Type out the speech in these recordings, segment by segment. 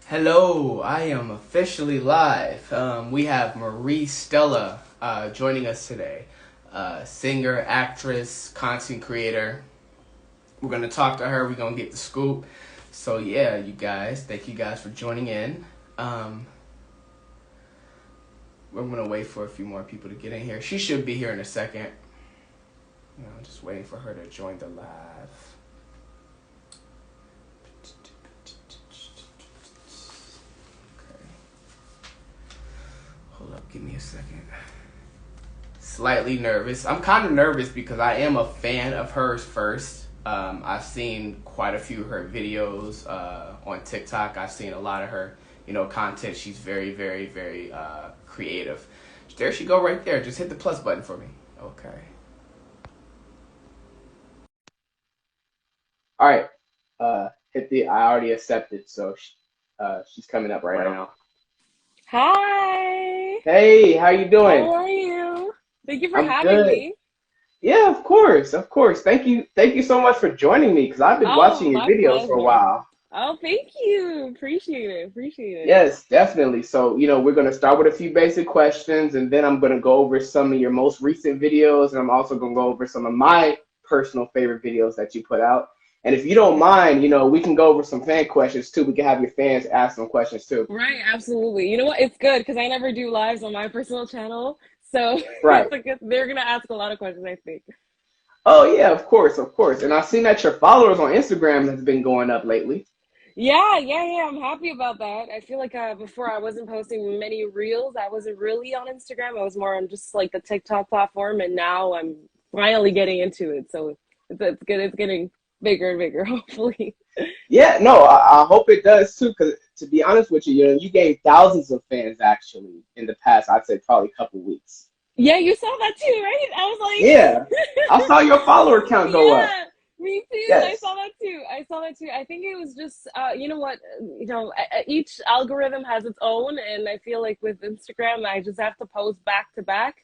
Hello, I am officially live. We have Stella joining us today. Singer, actress, content creator. We're going to talk to her. We're going to get the scoop. So yeah, you guys, thank you guys for joining in. We're going to wait for a few more people to get in here. She should be here in a second. Just waiting for her to join the live. Hold up, give me a second. Slightly nervous. I'm kind of nervous because I am a fan of hers first. I've seen quite a few of her videos on TikTok. I've seen a lot of her, content. She's very, very, very creative. There she go right there. Just hit the plus button for me. Okay. All right. I already accepted, so she's coming up right now. Hi. Hey, how you doing? How are you? Thank you for I'm having good. me. Yeah, of course. Thank you so much for joining me because I've been watching your My videos for a pleasure. while. Oh, thank you. Appreciate it. Yes, definitely. So, we're going to start with a few basic questions and then I'm going to go over some of your most recent videos and I'm also going to go over some of my personal favorite videos that you put out. And if you don't mind, we can go over some fan questions too. We can have your fans ask some questions too. Right, absolutely. You know what? It's good because I never do lives on my personal channel. So Right. they're going to ask a lot of questions, I think. Oh, yeah, of course. And I've seen that your followers on Instagram has been going up lately. Yeah. I'm happy about that. I feel like before I wasn't posting many reels. I wasn't really on Instagram. I was more on just like the TikTok platform. And now I'm finally getting into it. So it's good. It's getting bigger and bigger, hopefully. Yeah, no, I hope it does too. Because to be honest with you, you gained thousands of fans actually in the past. I'd say probably a couple weeks. Yeah, you saw that too, right? I was like, Yeah, I saw your follower count go up. yeah, me too. I Yes, saw that too. I think it was just, you know what? Each algorithm has its own, and I feel like with Instagram, I just have to post back to back,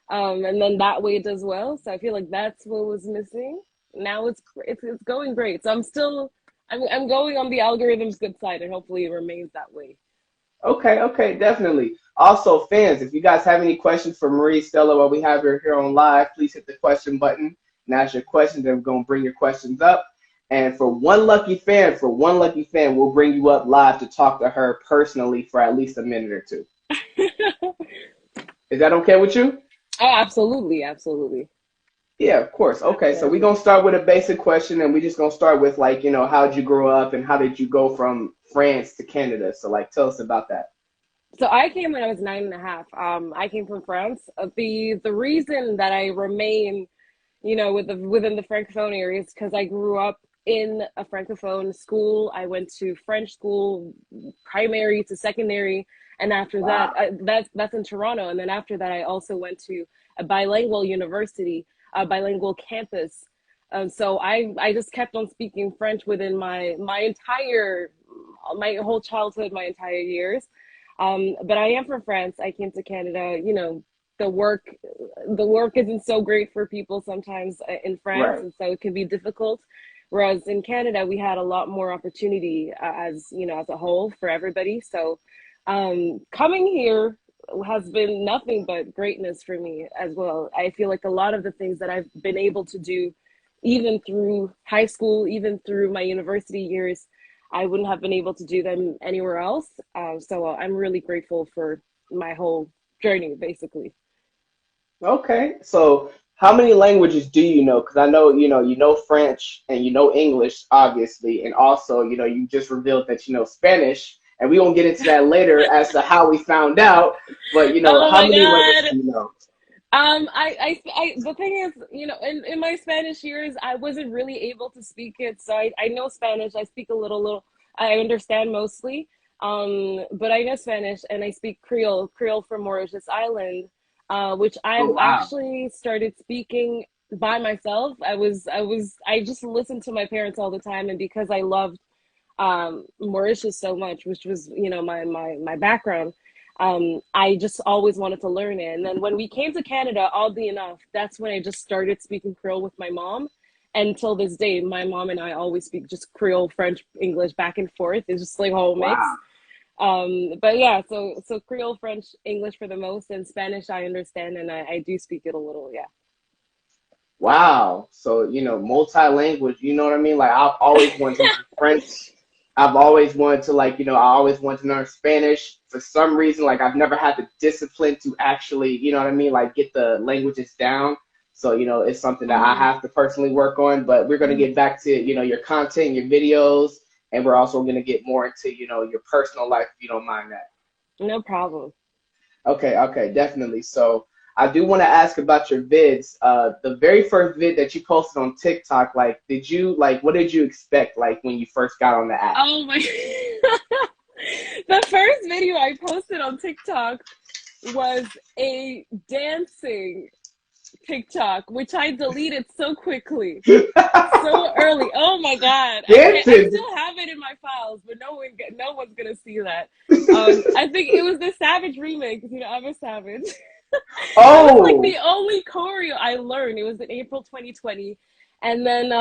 and then that way it does well. So I feel like that's what was missing. Now it's going great. So I'm going on the algorithm's good side, and hopefully it remains that way. okay, definitely. Also, fans, if you guys have any questions for Stella, while we have her here on live, please hit the question button and ask your questions. And we're gonna bring your questions up. And for one lucky fan, we'll bring you up live to talk to her personally for at least a minute or two. Is that okay with you? Oh, absolutely. Yeah, of course. Okay, so we're gonna start with a basic question, and we're just gonna start with how'd you grow up and how did you go from France to Canada? So tell us about that. So I came when I was 9.5. I came from France. The reason that I remain, within the francophone area is because I grew up in a francophone school. I went to French school, primary to secondary, and after Wow. that's in Toronto. And then after that, I also went to a bilingual university, a bilingual campus. So I just kept on speaking French within my whole childhood, my entire years. But I am from France. I came to Canada. The work the work isn't so great for people sometimes in France, Right. and so it can be difficult. Whereas in Canada, we had a lot more opportunity as a whole for everybody. So coming here has been nothing but greatness for me as well. I feel like a lot of the things that I've been able to do, even through high school, even through my university years, I wouldn't have been able to do them anywhere else. So I'm really grateful for my whole journey, basically. Okay. So how many languages do you know? Because I know you know French and you know English, obviously, and also you just revealed that you know Spanish, and we won't get into that later as to how we found out. But Oh how my many languages God. do you know? The thing is, in my Spanish years, I wasn't really able to speak it. So I know Spanish. I speak a little, I understand mostly. But I know Spanish and I speak Creole from Mauritius Island, which Oh I've wow. actually started speaking by myself. I just listened to my parents all the time. And because I loved Mauritius so much, which was my background. I just always wanted to learn it. And then when we came to Canada, oddly enough, that's when I just started speaking Creole with my mom. And until this day, my mom and I always speak just Creole, French, English back and forth. It's just like a whole mix. Wow. But yeah, so Creole, French, English for the most, and Spanish I understand, and I do speak it a little. Yeah. Wow. So, multi-language, you know what I mean? Like I've always wanted to learn French. I've always wanted to I always wanted to learn Spanish. For some reason, like I've never had the discipline to actually, you know what I mean, like get the languages down. So, it's something that I Mm. have to personally work on. But we're gonna get back to, your content, your videos, and we're also gonna get more into, your personal life if you don't mind that. No problem. Okay, definitely. So I do want to ask about your vids. The very first vid that you posted on TikTok, what did you expect when you first got on the app? Oh my. The first video I posted on TikTok was a dancing TikTok, which I deleted so quickly, so early. Oh my God. I still have it in my files, but no one's gonna see that. I think it was the Savage remake. I'm a Savage. That was like the only choreo I learned. It was in April 2020. And then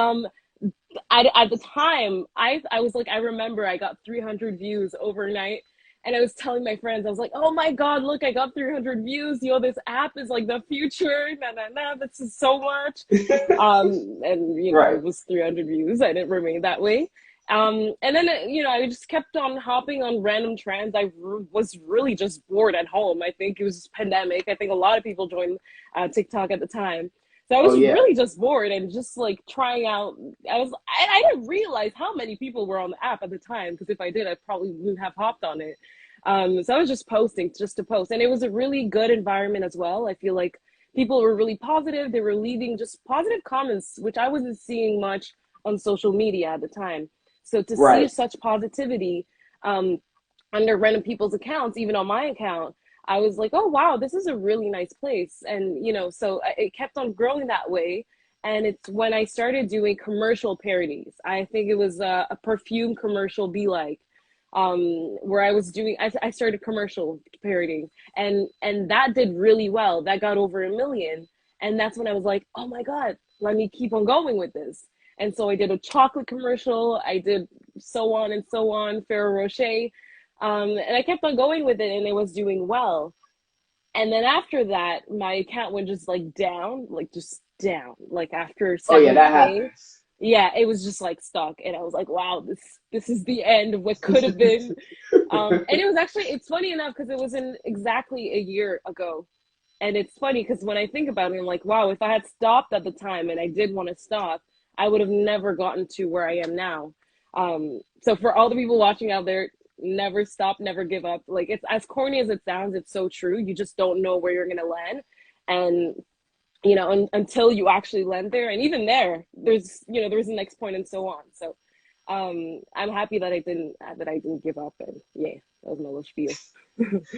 at the time, I was like, I remember I got 300 views overnight. And I was telling my friends, I was like, oh my God, look, I got 300 views. This app is like the future. This is so much. And, Right. it was 300 views. I didn't remain that way. And then, I just kept on hopping on random trends. I was really just bored at home. I think it was pandemic. I think a lot of people joined TikTok at the time. So I was really just bored and just like trying out. I didn't realize how many people were on the app at the time, because if I did, I probably wouldn't have hopped on it. So I was just posting just to post. And it was a really good environment as well. I feel like people were really positive. They were leaving just positive comments, which I wasn't seeing much on social media at the time. So to see such positivity under random people's accounts, even on my account, I was like, oh, wow, this is a really nice place. And, so it kept on growing that way. And it's when I started doing commercial parodies. I think it was a perfume commercial, Be Like, where I started commercial parodying. And that did really well. That got over 1 million. And that's when I was like, oh my God, let me keep on going with this. And so I did a chocolate commercial. I did so on, Ferrero Rocher. And I kept on going with it, and it was doing well. And then after that, my account went just down, like after 7K. Oh yeah, that happens. Yeah, it was just stuck, and I was like, wow, this is the end of what could have been. And it was actually, it's funny enough, because it was in exactly a year ago. And it's funny because when I think about it, I'm like, wow, if I had stopped at the time and I did want to stop, I would have never gotten to where I am now. So for all the people watching out there, never stop, never give up. Like, it's as corny as it sounds, it's so true. You just don't know where you're gonna land, and until you actually land there, and even there's the next point, and so on. So I'm happy that I didn't give up, and yeah, that was my little spiel.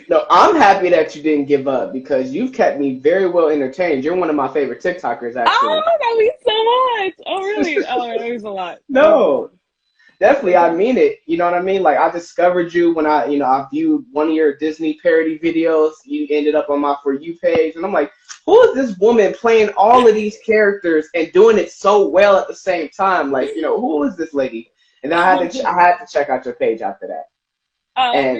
No, I'm happy that you didn't give up, because you've kept me very well entertained. You're one of my favorite TikTokers, actually. Oh, that means so much. Oh, really? Oh, that means a lot. No. Definitely, I mean it. You know what I mean? Like, I discovered you when I viewed one of your Disney parody videos. You ended up on my For You page, and I'm like, who is this woman playing all of these characters and doing it so well at the same time? Like, who is this lady? And then I had to check out your page after that. And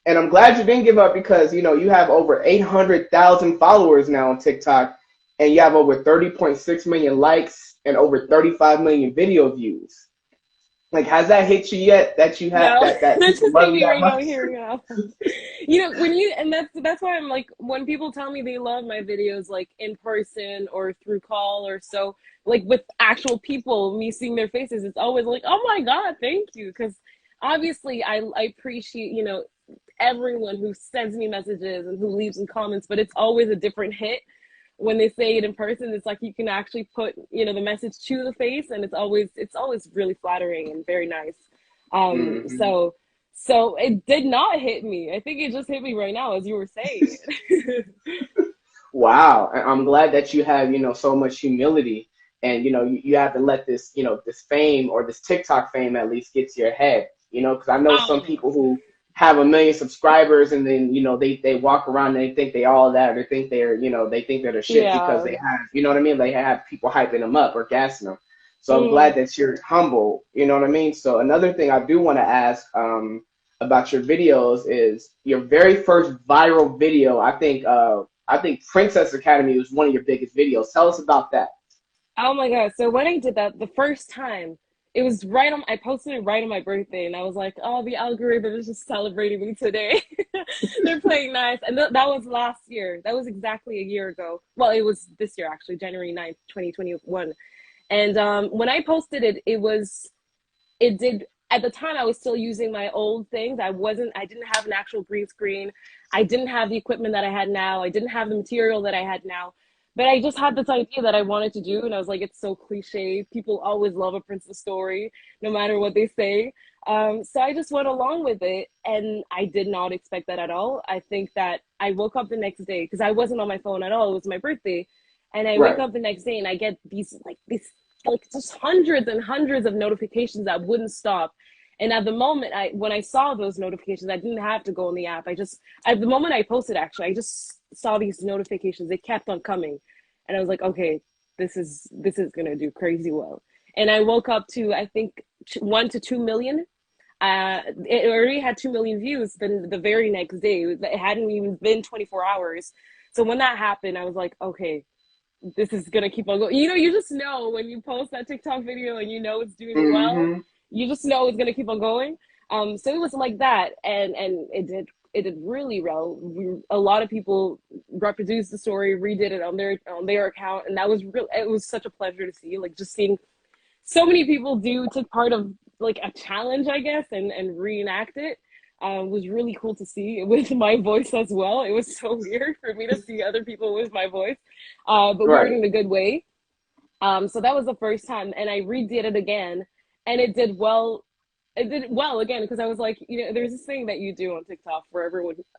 and I'm glad you didn't give up, because you have over 800,000 followers now on TikTok, and you have over 30.6 million likes and over 35 million video views. Like, has that hit you yet? That you have no, that that's just love me that right now much? hearing that's why I'm like, when people tell me they love my videos, like in person or through call or so, like with actual people, me seeing their faces, it's always like, oh my God, thank you. Because obviously I appreciate, everyone who sends me messages and who leaves in comments, but it's always a different hit when they say it in person. It's like you can actually put the message to the face, and it's always really flattering and very nice. So it did not hit me. I think it just hit me right now as you were saying it. Wow, I'm glad that you have so much humility, and you have to let this this fame, or this TikTok fame at least, get to your head. Because I know some people who have 1 million subscribers, and then they walk around and they think they all that, or they think they're the shit, because they have what I mean, they have people hyping them up or gassing them. So I'm glad that you're humble, you know what I mean. So another thing I do want to ask, about your videos is your very first viral video. I think Princess Academy was one of your biggest videos. Tell us about that. Oh my God. So when I did that the first time, it was I posted it right on my birthday, and I was like, oh, the algorithm is just celebrating me today. They're playing nice. And that was last year. That was exactly a year ago. Well, it was this year, actually, January 9th, 2021. And when I posted it, it did, at the time I was still using my old things. I didn't have an actual green screen. I didn't have the equipment that I had now. I didn't have the material that I had now. But I just had this idea that I wanted to do, and I was like, it's so cliche. People always love a princess story, no matter what they say. So I just went along with it, and I did not expect that at all. I think that I woke up the next day, because I wasn't on my phone at all. It was my birthday. And I wake up the next day, and I get these just hundreds and hundreds of notifications that wouldn't stop. And at the moment, when I saw those notifications, I didn't have to go in the app. At the moment I posted, actually, I just saw these notifications. They kept on coming. And I was like, okay, this is going to do crazy well. And I woke up to, I think, 1 to 2 million. It already had 2 million views the very next day. It hadn't even been 24 hours. So when that happened, I was like, okay, this is going to keep on going. You just know when you post that TikTok video and you know it's doing well, you just know it's going to keep on going. So it was like that. And it did really well. A lot of people reproduced the story, redid it on their account. And it was such a pleasure to see, like, just seeing so many people take part of like a challenge, I guess, and reenact it. Was really cool to see with my voice as well. It was so weird for me to see other people with my voice, but weird in a good way. So that was the first time, and I redid it again, and it did well. It did well again, because I was like, there's this thing that you do on TikTok for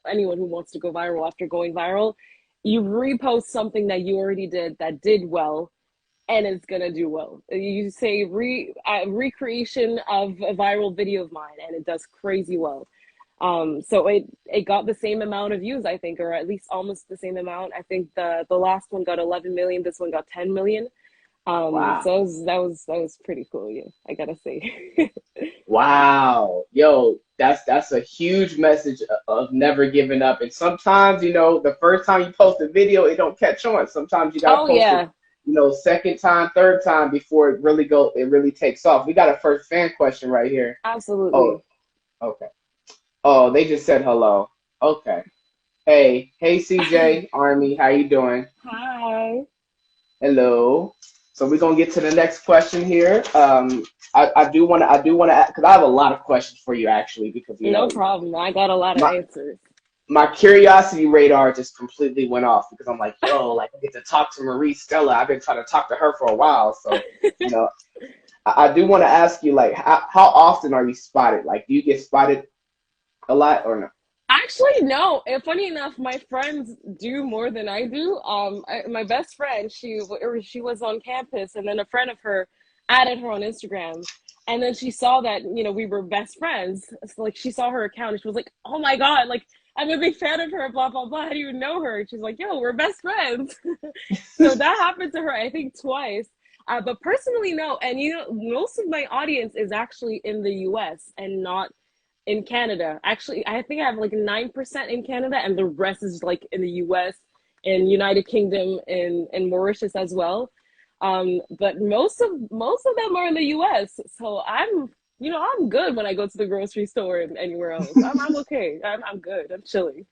anyone who wants to go viral. After going viral, you repost something that you already did that did well, and it's gonna do well. You say recreation of a viral video of mine, and it does crazy well. So it got the same amount of views, I think, or at least almost the same amount. I think the last one got 11 million. This one got 10 million. Wow. So that was pretty cool. Yeah, I gotta say. Wow. Yo, that's a huge message of never giving up. And sometimes, the first time you post a video, it don't catch on. Sometimes you gotta post it, second time, third time before it really takes off. We got a first fan question right here. Absolutely. Oh, okay. Oh, they just said hello. Okay. Hey CJ, Army, how you doing? Hi. Hello. So we're gonna get to the next question here. I do want to, because I have a lot of questions for you, actually, because no problem. I got a lot of answers. My curiosity radar just completely went off, because I'm like, yo, I get to talk to Marie Stella. I've been trying to talk to her for a while, so I do want to ask you, like, how often are you spotted? Like, do you get spotted a lot or no? Actually, no. And funny enough, my friends do more than I do. My best friend, she was on campus, and then a friend of her added her on Instagram, and then she saw that we were best friends. So, like, she saw her account, and she was like, "Oh my God, like, I'm a big fan of her, blah blah blah. How do you know her?" And she's like, "Yo, we're best friends." So that happened to her, I think, twice. But personally, no. And most of my audience is actually in the US and not in Canada. Actually, I think I have like 9% in Canada, and the rest is like in the US and United Kingdom and Mauritius as well. But most of them are in the US. So I'm good when I go to the grocery store and anywhere else. I'm okay. I'm good. I'm chilling.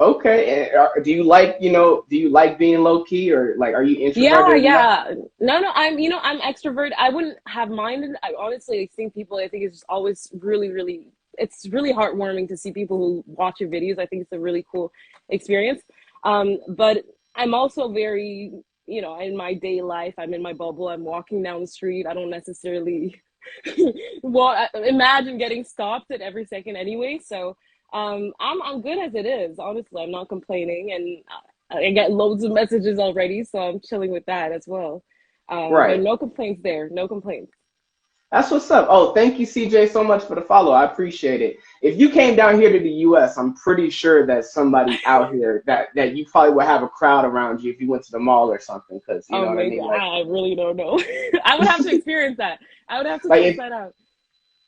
Okay. And do you like being low key, or like, are you introverted? Yeah. No, I'm extrovert. I wouldn't have minded. I honestly think I think it's just always really, really, it's really heartwarming to see people who watch your videos. I think it's a really cool experience. But I'm also very, in my day life, I'm in my bubble. I'm walking down the street. I don't necessarily imagine getting stopped at every second anyway. So I'm good as it is. Honestly, I'm not complaining, and I get loads of messages already, so I'm chilling with that as well. Right. But no complaints there. No complaints. That's what's up. Oh, thank you, CJ, so much for the follow. I appreciate it. If you came down here to the US, I'm pretty sure that somebody out here that you probably would have a crowd around you if you went to the mall or something. Because you know what I mean. Like, I really don't know. I would have to experience that. I would have to check that out.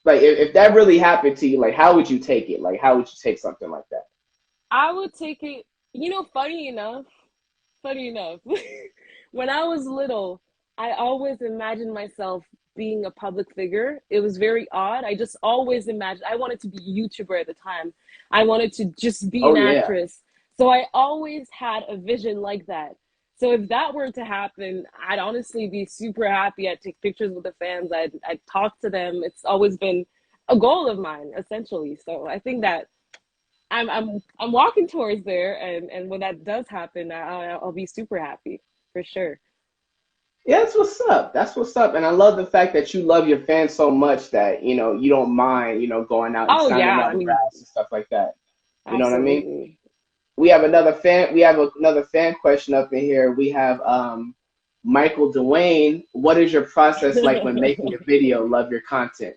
Like if that really happened to you, like how would you take it? Like how would you take something like that? I would take it, funny enough, when I was little, I always imagined myself being a public figure. It was very odd. I just always imagined I wanted to be a YouTuber at the time. I wanted to just be Oh an yeah. actress. So I always had a vision like that. So if that were to happen, I'd honestly be super happy. I'd take pictures with the fans. I'd talk to them. It's always been a goal of mine, essentially. So I think that I'm walking towards there, and when that does happen, I'll be super happy for sure. Yeah, that's what's up. That's what's up. And I love the fact that you love your fans so much that, you don't mind, going out and Oh signing yeah, I mean, autographs and stuff like that. You know what I mean? absolutely. We have another fan question up in here. We have Michael Dwayne. What is your process like when making a video? Love your content.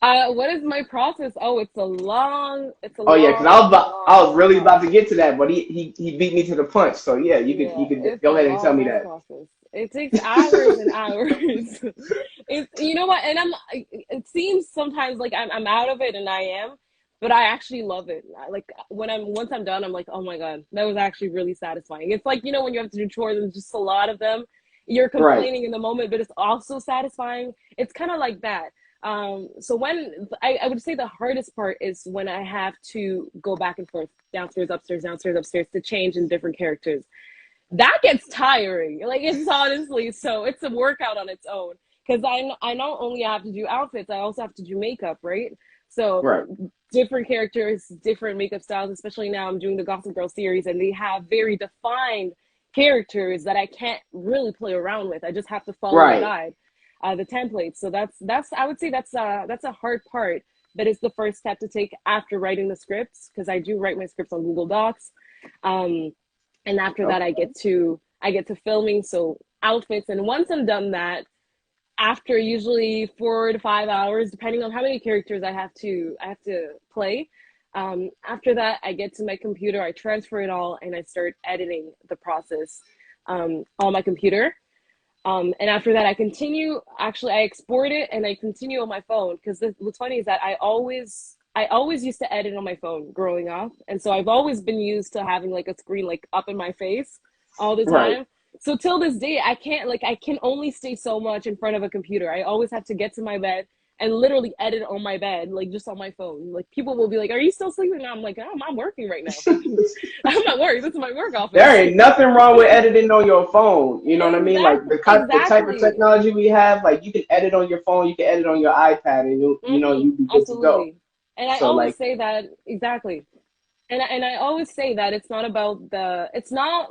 What is my process? Oh, it's a Oh yeah, because long, I long was really about to process. get to that, but he beat me to the punch. So yeah, you could It's a go ahead and tell long, me long that. process. It takes hours and hours. It's you know what, and it seems sometimes like I'm out of it, and I am, but I actually love it. Like when once I'm done, I'm like, oh my God, that was actually really satisfying. It's like when you have to do chores and just a lot of them, you're Right. complaining in the moment, but it's also satisfying. It's kind of like that. So when I would say the hardest part is when I have to go back and forth, downstairs, upstairs to change in different characters. That gets tiring. Like it's honestly, so it's a workout on its own. Because I not only have to do outfits, I also have to do makeup, right? So Right. different characters, different makeup styles. Especially now, I'm doing the Gossip Girl series, and they have very defined characters that I can't really play around with. I just have to follow the Right. guide, the template. So that's I would say that's a hard part, but it's the first step to take after writing the scripts, because I do write my scripts on Google Docs. Um, and after that Okay. I get to filming, so outfits. And once I'm done that, after usually 4 to 5 hours, depending on how many characters I have to play, after that I get to my computer, I transfer it all, and I start editing the process on my computer. And after that, I continue. Actually, I export it and I continue on my phone, because what's funny is that I always used to edit on my phone growing up, and so I've always been used to having like a screen like up in my face all the Right. time. So till this day, I can only stay so much in front of a computer. I always have to get to my bed and literally edit on my bed, like just on my phone. Like people will be like, "Are you still sleeping?" And I'm like, "Oh, I'm working right now. I'm at work. This is my work There office." ain't nothing wrong with editing on your phone. You know what I mean? Like Exactly, the type of exactly. technology we have, like you can edit on your phone, you can edit on your iPad, and you be good to go. Absolutely. And I So always like, say that exactly. And I always say that it's not about it's not,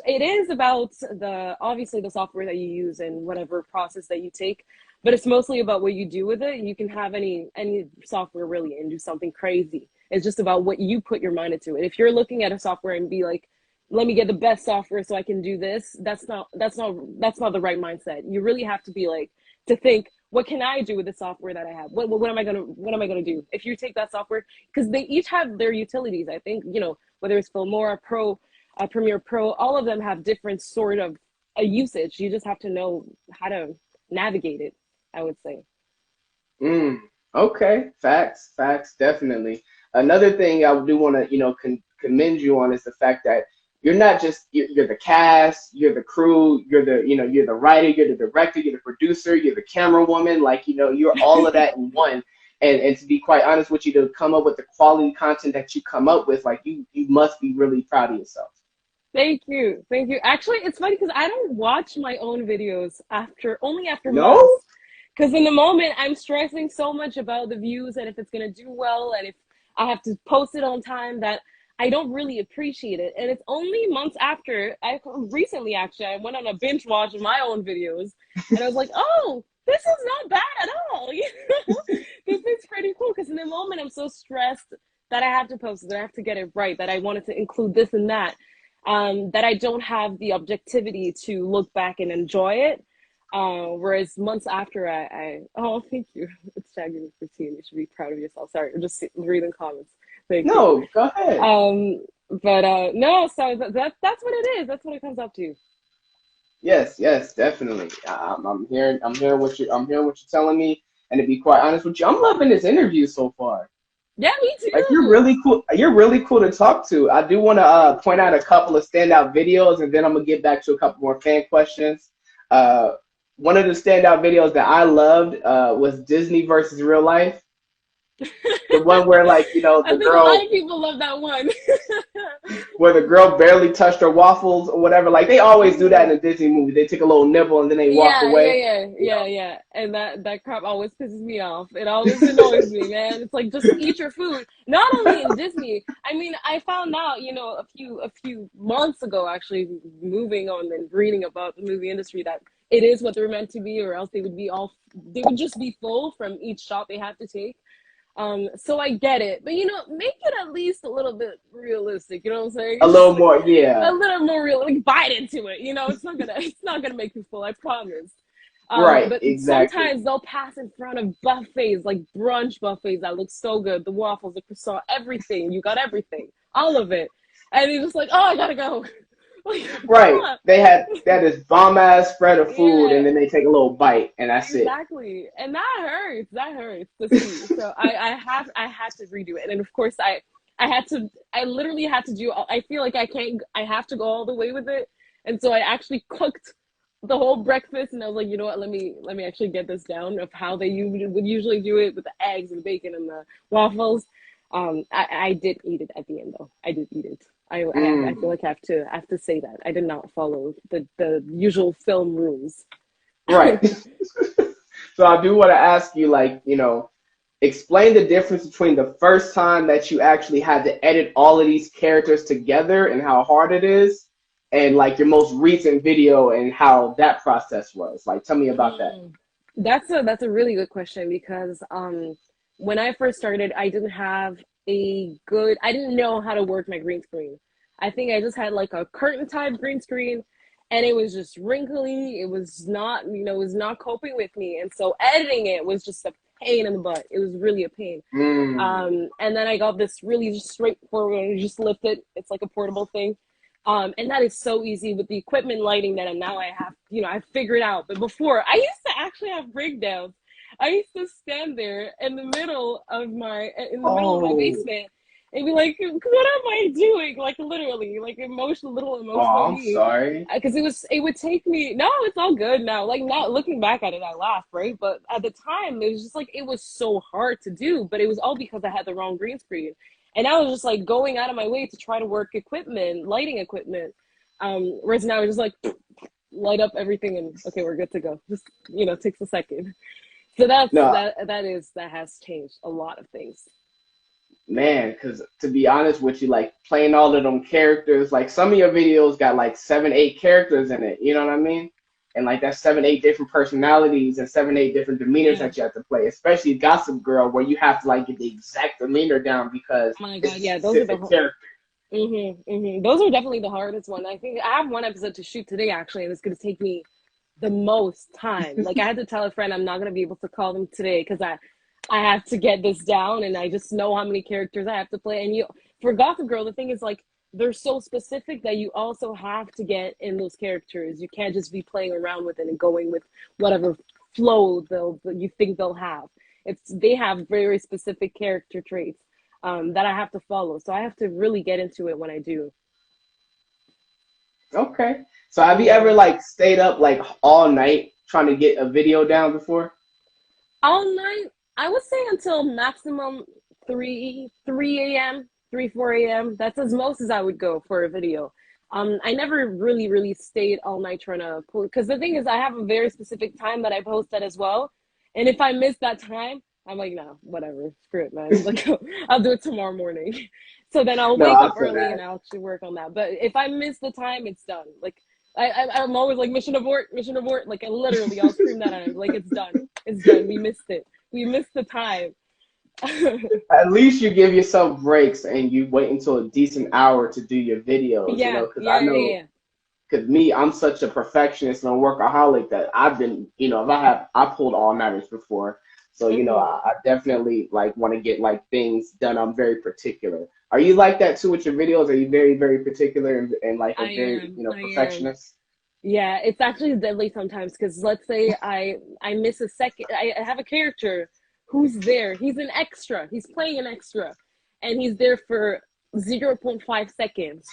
it is about the obviously the software that you use and whatever process that you take, but it's mostly about what you do with it. You can have any software really and do something crazy. It's just about what you put your mind into it. If you're looking at a software and be like, let me get the best software so I can do this, that's not the right mindset. You really have to be like, to think, what can I do with the software that I have? What am I gonna do? If you take that software, because they each have their utilities. I think, whether it's Filmora Pro, Premiere Pro, all of them have different sort of a usage. You just have to know how to navigate it, I would say. mm, okay, facts, definitely. Another thing I do want to, commend you on is the fact that you're not just you're the cast, you're the crew, you're the writer, you're the director, you're the producer, you're the camera woman. Like, you're all of that in one. And to be quite honest with you, to come up with the quality content that you come up with, like you must be really proud of yourself. Thank you. Thank you. Actually, it's funny because I don't watch my own videos only after No? months. Because in the moment, I'm stressing so much about the views and if it's going to do well and if I have to post it on time, that I don't really appreciate it. And it's only months after, I recently actually, I went on a binge watch of my own videos, and I was like, oh, this is not bad at all. This is pretty cool. Because in the moment, I'm so stressed that I have to post it, that I have to get it right, that I wanted to include this and that, that I don't have the objectivity to look back and enjoy it. Whereas months after, oh, thank you. It's Shaggy with 15. You should be proud of yourself. Sorry, I'm just reading comments. Thank you. No, go ahead. But no, so that's what it is. That's what it comes up to. Yes, definitely. I'm hearing what you're telling me, And to be quite honest with you, I'm loving this interview so far. Yeah, me too. Like, you're really cool. You're really cool to talk to. I do want to point out a couple of standout videos, and then I'm gonna get back to a couple more fan questions. One of the standout videos that I loved was Disney versus real life. The one where, like, you know, I think a lot of people love that one. where the girl barely touched her waffles or whatever. Like, they always do that in a Disney movie. They take a little nibble and then they walk away. Yeah. And that crap always pisses me off. It always annoys me, man. It's like, just eat your food. Not only in Disney. I mean, I found out, you know, a few months ago, actually, moving on and reading about the movie industry, that it is what they're meant to be, or else they would just be full from each shot they have to take. So I get it, but, you know, make it at least a little bit realistic. You know what I'm saying? A little more, yeah. A little more real, like, bite into it. You know, it's not gonna make you full. I promise. Right, But exactly. sometimes they'll pass in front of buffets, like brunch buffets that look so good. The waffles, the croissant, everything. You got everything, all of it, and you're just like, oh, I gotta go. Right. They had this bomb ass spread of food, and then they take a little bite, and that's it. Exactly, and that hurts. That hurts to see. So I had to redo it, and of course I literally had to do. I feel like I have to go all the way with it, and so I actually cooked the whole breakfast, and I was like, you know what? Let me actually get this down of how they would usually do it with the eggs and the bacon and the waffles. I did eat it at the end, though. I did eat it. I feel like I have to say that I did not follow the usual film rules. Right. So I do want to ask you, like, you know, explain the difference between the first time that you actually had to edit all of these characters together and how hard it is, and, like, your most recent video and how that process was. Like, tell me about that. That's a really good question, because when I first started, I didn't know how to work my green screen. I think I just had like a curtain type green screen, and it was just wrinkly. It was not coping with me. And so editing it was just a pain in the butt. It was really a pain. And then I got this really just straightforward, you just lift it. It's like a portable thing. And that is so easy with the equipment lighting that now I have, I figured out. But before, I used to actually have breakdowns. I used to stand there in the middle of my basement and be like, what am I doing? Like, literally, like little emotional. Oh, I'm sorry. Because it would take me, no, it's all good now. Like, now looking back at it, I laugh, right? But at the time, it was just like, it was so hard to do, but it was all because I had the wrong green screen. And I was just like going out of my way to try to work lighting equipment. Whereas now it's just like, light up everything and okay, we're good to go. Just, takes a second. So that has changed a lot of things. Man, because to be honest with you, like, playing all of them characters, like, some of your videos got like 7, 8 characters in it. You know what I mean? And like, that's 7, 8 different personalities and 7, 8 different demeanors that you have to play. Especially Gossip Girl, where you have to like get the exact demeanor down because oh my god, yeah, those are the characters. Those are definitely the hardest one. I think I have one episode to shoot today actually, and it's gonna take me the most time. Like, I had to tell a friend I'm not gonna be able to call them today because I have to get this down, and I just know how many characters I have to play. And for Gossip Girl, the thing is, like, they're so specific that you also have to get in those characters. You can't just be playing around with it and going with whatever flow you think they'll have. They have very specific character traits that I have to follow. So I have to really get into it when I do. Okay. So have you ever like stayed up like all night trying to get a video down before? All night? I would say until maximum 3 a.m., 4 a.m. That's as most as I would go for a video. I never really stayed all night trying to pull, because the thing is, I have a very specific time that I post that as well. And if I miss that time, I'm like, no, whatever, screw it, man. Like, I'll do it tomorrow morning. So then I'll wake up early and I'll actually work on that. But if I miss the time, it's done. Like, I'm always like, mission abort. Like, I'll scream that at him. Like, it's done. We missed it. We missed the time. At least you give yourself breaks and you wait until a decent hour to do your videos. Because me, I'm such a perfectionist and a workaholic that I've been, I pulled all-nighters before. So, I definitely like want to get like things done. I'm very particular. Are you like that too with your videos? Are you very, very particular and like a very, perfectionist? Yeah, it's actually deadly sometimes because let's say I miss a second. I have a character who's there. He's an extra. He's playing an extra, and he's there for 0.5 seconds.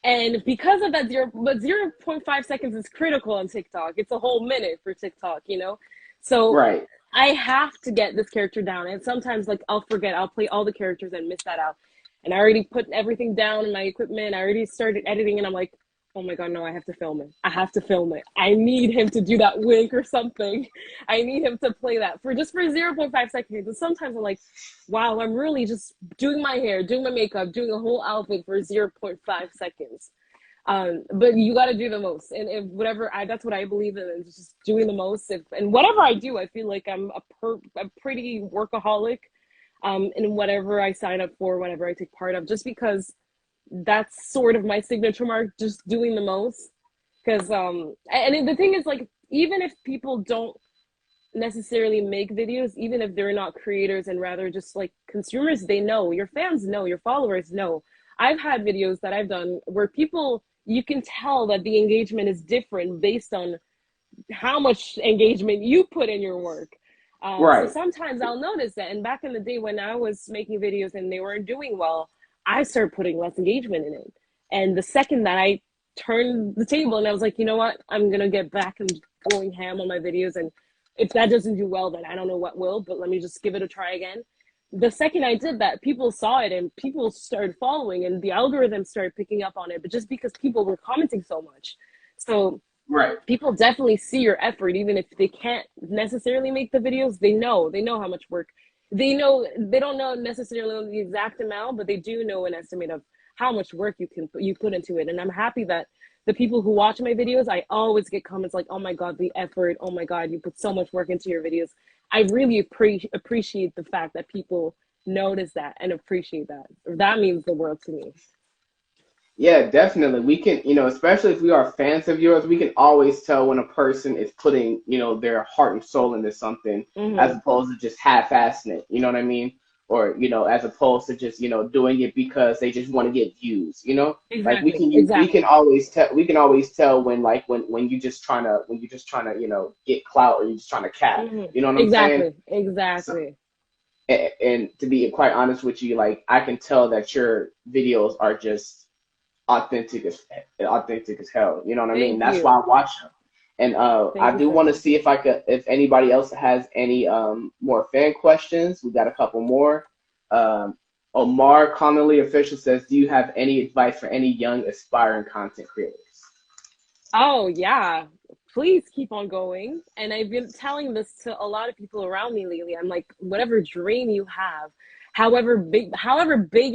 And because of that but 0.5 seconds is critical on TikTok. It's a whole minute for TikTok, you know? So Right. I have to get this character down. And sometimes like I'll forget, I'll play all the characters and miss that out. And I already put everything down in my equipment. I already started editing and I'm like, oh my God, no, I have to film it. I have to film it. I need him to do that wink or something. I need him to play that for 0.5 seconds. And sometimes I'm like, wow, I'm really just doing my hair, doing my makeup, doing a whole outfit for 0.5 seconds. But you got to do the most. And if that's what I believe in, is just doing the most. And whatever I do, I feel like I'm a pretty workaholic in whatever I sign up for, whatever I take part of, just because that's sort of my signature mark, just doing the most. Because and the thing is, like, even if people don't necessarily make videos, even if they're not creators and rather just like consumers, they know, your fans know, your followers know. I've had videos that I've done where people, you can tell that the engagement is different based on how much engagement you put in your work. So Right. sometimes I'll notice that. And back in the day when I was making videos and they weren't doing well, I started putting less engagement in it. And the second that I turned the table and I was like, you know what, I'm going to get back and going ham on my videos. And if that doesn't do well, then I don't know what will, but let me just give it a try again. The second I did that, people saw it and people started following and the algorithm started picking up on it, but just because people were commenting so much. So Right. people definitely see your effort, even if they can't necessarily make the videos. They know how much work. They don't know necessarily the exact amount, but they do know an estimate of how much work you put into it. And I'm happy that the people who watch my videos, I always get comments like, oh my God, the effort. Oh my God, you put so much work into your videos. I really appreciate the fact that people notice that and appreciate that. That means the world to me. Yeah, definitely. We can, especially if we are fans of yours, we can always tell when a person is putting, their heart and soul into something as Mm-hmm. opposed to just half-assing it. You know what I mean? Or, as opposed to just, doing it because they just want to get views. Like Exactly. Exactly. we can always tell when when you're just trying to get clout or you're just trying to cap. Mm-hmm. You know what I'm saying? Exactly. So, Exactly. and to be quite honest with you, like I can tell that your videos are just authentic as hell. You know what I mean? Thank That's why you. I watch them. And I Thank you do so want to much. see if anybody else has any more fan questions. We got a couple more. Um, Omar Connolly official says, "Do you have any advice for any young aspiring content creators?" Oh, yeah. Please keep on going. And I've been telling this to a lot of people around me lately. I'm like, whatever dream you have, however big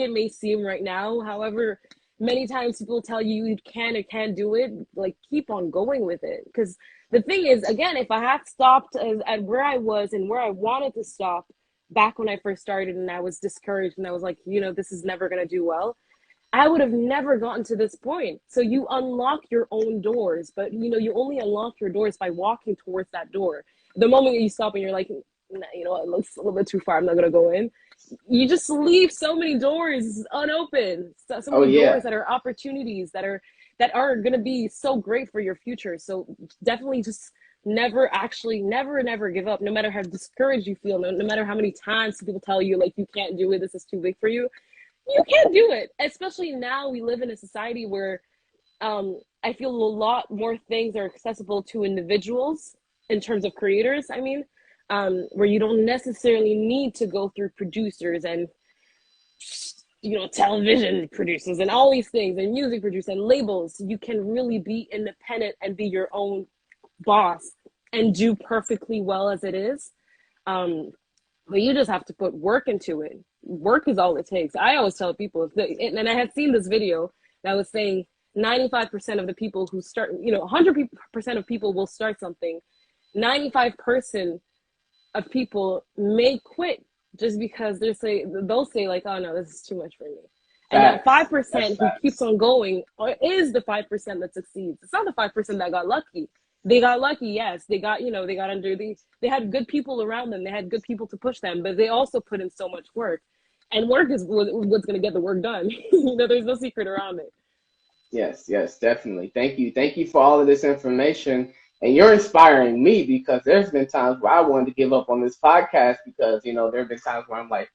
it may seem right now, however many times people tell you you can or can't do it, like keep on going with it. Because the thing is, again, if I had stopped at where I was and where I wanted to stop back when I first started and I was discouraged and I was like, this is never going to do well, I would have never gotten to this point. So you unlock your own doors, but you only unlock your doors by walking towards that door. The moment you stop and you're like, nah, it looks a little bit too far, I'm not gonna go in. You just leave so many doors unopened, so Oh many yeah, doors that are opportunities that are gonna be so great for your future. So definitely just never give up, no matter how discouraged you feel, no matter how many times people tell you like you can't do it, this is too big for you. You can't do it. Especially now we live in a society where I feel a lot more things are accessible to individuals in terms of creators. I mean, where you don't necessarily need to go through producers and television producers and all these things and music producers and labels. You can really be independent and be your own boss and do perfectly well as it is. Um, but you just have to put work into it. Work is all it takes. I always tell people, and I had seen this video that was saying 95% of the people who start, 100% of people will start something. 95% of people may quit just because they'll say like, oh no, this is too much for me. And that facts. That's 5% who keeps facts. on going is the 5% that succeeds. It's not the 5% that got lucky. They got lucky, yes. They got they had good people around them. They had good people to push them, but they also put in so much work. And work is what's going to get the work done. There's no secret around it. Yes, definitely. Thank you for all of this information. And you're inspiring me because there's been times where I wanted to give up on this podcast because, there have been times where I'm like,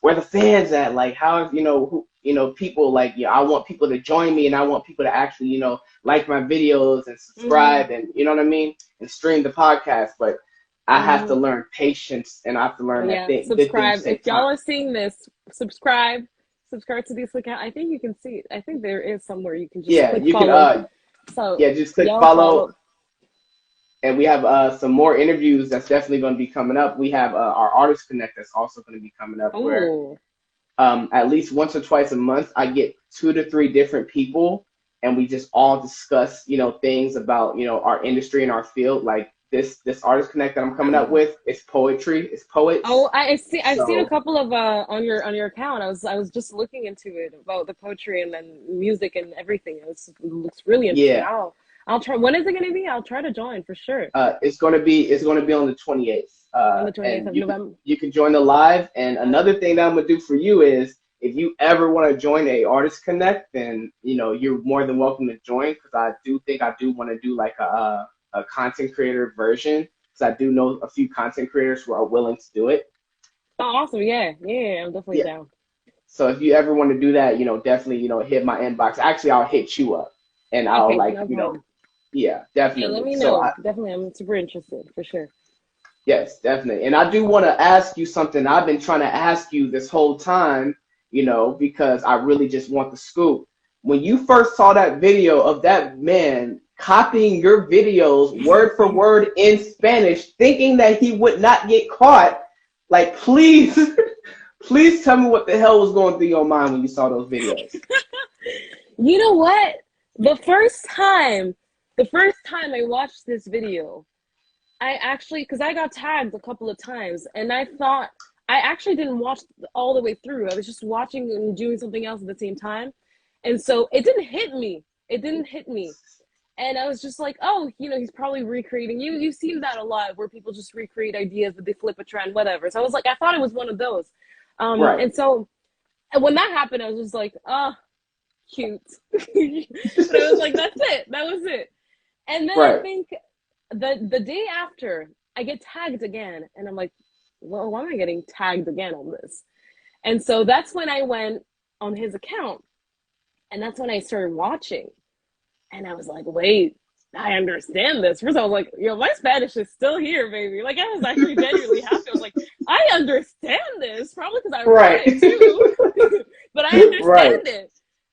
where the fans at? Like, how, people like, I want people to join me and I want people to actually, like my videos and Mm-hmm. subscribe and, you know what I mean? And stream the podcast. But I have to Mm-hmm. learn patience and I have to learn that Yeah, good things subscribe. If take y'all time. are seeing this, subscribe. Subscribe to this account. I think you can see it. I think there is somewhere you can just Yeah, click you can, follow. So just click y'all follow. follow. And we have some more interviews that's definitely going to be coming up. We have our Artist Connect that's also going to be coming up where Oh, at least once or twice a month, I get 2 to 3 different people and we just all discuss, things about, our industry and our field. Like this Artist Connect that I'm coming up with, it's poetry, it's poets. oh, I see. I've seen a So couple of on your account. I was just looking into it about the poetry and then music and everything. It looks really interesting. yeah, I'll try. When is it going to be? I'll try to join for sure it's going to be on the 28th. on the 28th And of November. you can join the live. And another thing that I'm gonna do for you is if you ever want to join a Artist Connect, then you're more than welcome to join because I do think I do want to do like a content creator version because I do know a few content creators who are willing to do it. Oh, awesome! Yeah, I'm definitely Yeah. down. So if you ever want to do that, definitely hit my inbox. Actually, I'll hit you up and I'll Okay, like no problem. yeah, Yeah, let definitely. me So know. Definitely, I'm super interested for sure. yes, definitely. And I do want to ask you something I've been trying to ask you this whole time, because I really just want the scoop. When you first saw that video of that man copying your videos word for word in Spanish, thinking that he would not get caught, like, please, please tell me what the hell was going through your mind when you saw those videos. You know what? The first time, the first time I watched this video, I actually, because I got tagged a couple of times, and I thought I actually didn't watch all the way through. I was just watching and doing something else at the same time, and so it didn't hit me. It didn't hit me, and I was just like, oh, he's probably recreating. You've seen that a lot where people just recreate ideas, but they flip a trend, whatever. So I was like, I thought it was one of those, Right. and so when that happened, I was just like, oh, cute. But I was like, that's it. That was it. And then I Right. think the day after, I get tagged again, and I'm like, well, why am I getting tagged again on this? And so that's when I went on his account, and that's when I started watching, and I was like, wait, I understand this. First, I was like, yo, my Spanish is still here, baby. Like, I was actually genuinely happy. I was like, I understand this, probably because I wrote Right. it too, but I Right. understand it.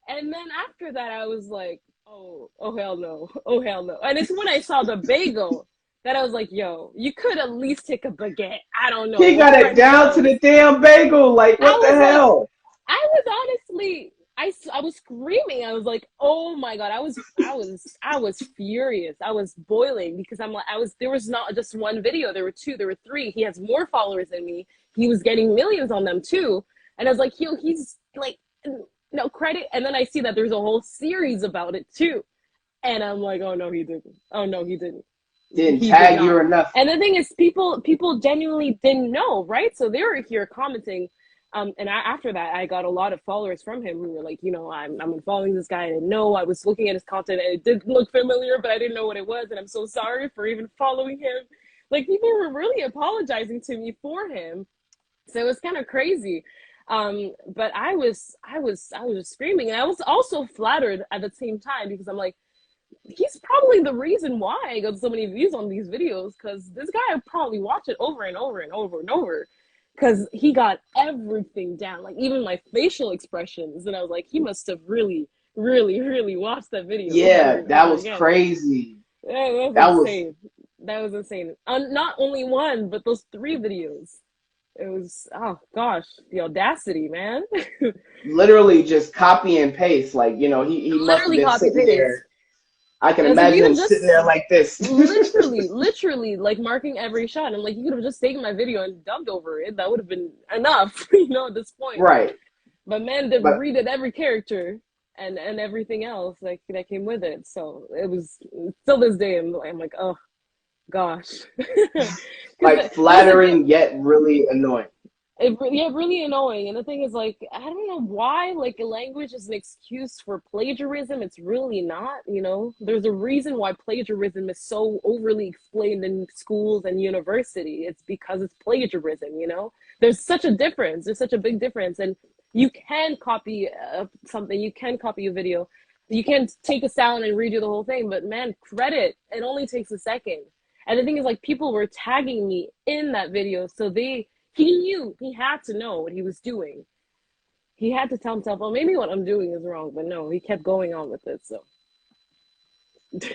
And then after that, I was like, oh hell no, oh hell no. And it's when I saw the bagel that I was like, yo, you could at least take a baguette. I don't know, He with got it French down to toast. the damn bagel. Like, I what the was like, hell? I was honestly, I was screaming. I was like, oh my god, I was furious. I was boiling because I'm like, there was not just one video. There were two. There were three. He has more followers than me. He was getting millions on them too. And I was like, yo, he's like, no credit. And then I see that there's a whole series about it too. And I'm like, oh no, he didn't. Oh no, he didn't. Didn't He did tag you not. enough. And the thing is, people genuinely didn't know, right? So they were here commenting. After that, I got a lot of followers from him who were like, I'm following this guy. I didn't know. I was looking at his content and it did look familiar, but I didn't know what it was. And I'm so sorry for even following him. Like, people were really apologizing to me for him. So it was kind of crazy. But I was screaming, and I was also flattered at the same time because I'm like, he's probably the reason why I got so many views on these videos, because this guy would probably watch it over and over and over and over because he got everything down, like even my facial expressions. And I was like, he must have really, really, really watched that video over Yeah, and that over was again. crazy. Yeah, that was That was insane. That was insane. Not only one, but those three videos. It was, oh gosh, the audacity, man. literally just copy and paste. Like, he must have Literally been copy sitting paste. there. I can And I was like, you imagine could him have sitting just there like this. literally like marking every shot. I'm like, you could have just taken my video and dubbed over it. That would have been enough, at this point. Right. But man, they But redid every character and everything else like that came with it. So it was still this day. I'm like, oh gosh, because like there was a flattering yet really annoying. Yeah, really annoying. And the thing is, like, I don't know why, like, a language is an excuse for plagiarism. It's really not, you know? There's a reason why plagiarism is so overly explained in schools and university. It's because it's plagiarism, you know? There's such a difference. There's such a big difference. And you can copy something, you can copy a video. You can take a sound and redo the whole thing, but man, credit, it only takes a second. And the thing is, like, people were tagging me in that video, so he knew, he had to know what he was doing. He had to tell himself, well, maybe what I'm doing is wrong, but no, he kept going on with it. So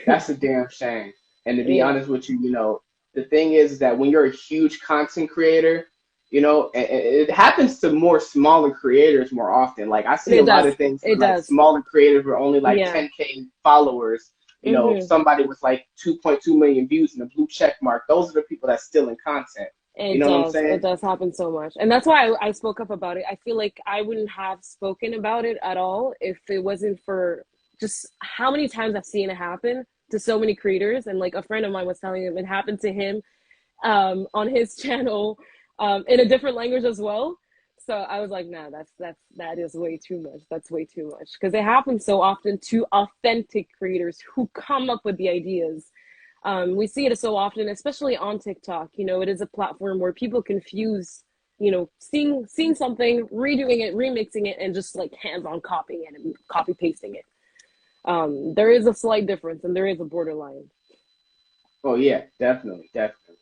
That's a damn shame. And to be yeah, honest with you, you know, the thing is that when you're a huge content creator, you know, it happens to more smaller creators more often. Like I see a it lot does. of things It where, like, does. smaller creators with only like Yeah. 10K followers. You know, Mm-hmm. somebody with like 2.2 million views and a blue check mark. Those are the people that's still in content. You It know what I'm does. It saying? does happen so much. And that's why I spoke up about it. I feel like I wouldn't have spoken about it at all if it wasn't for just how many times I've seen it happen to so many creators. And like a friend of mine was telling him it happened to him on his channel in a different language as well. So I was like, nah, that is way too much. That's way too much because it happens so often to authentic creators who come up with the ideas. We see it so often, especially on TikTok. You know, it is a platform where people confuse, you know, seeing something, redoing it, remixing it, and just like hands-on copying it and copy pasting it. There is a slight difference, and there is a borderline. Oh yeah, definitely, definitely.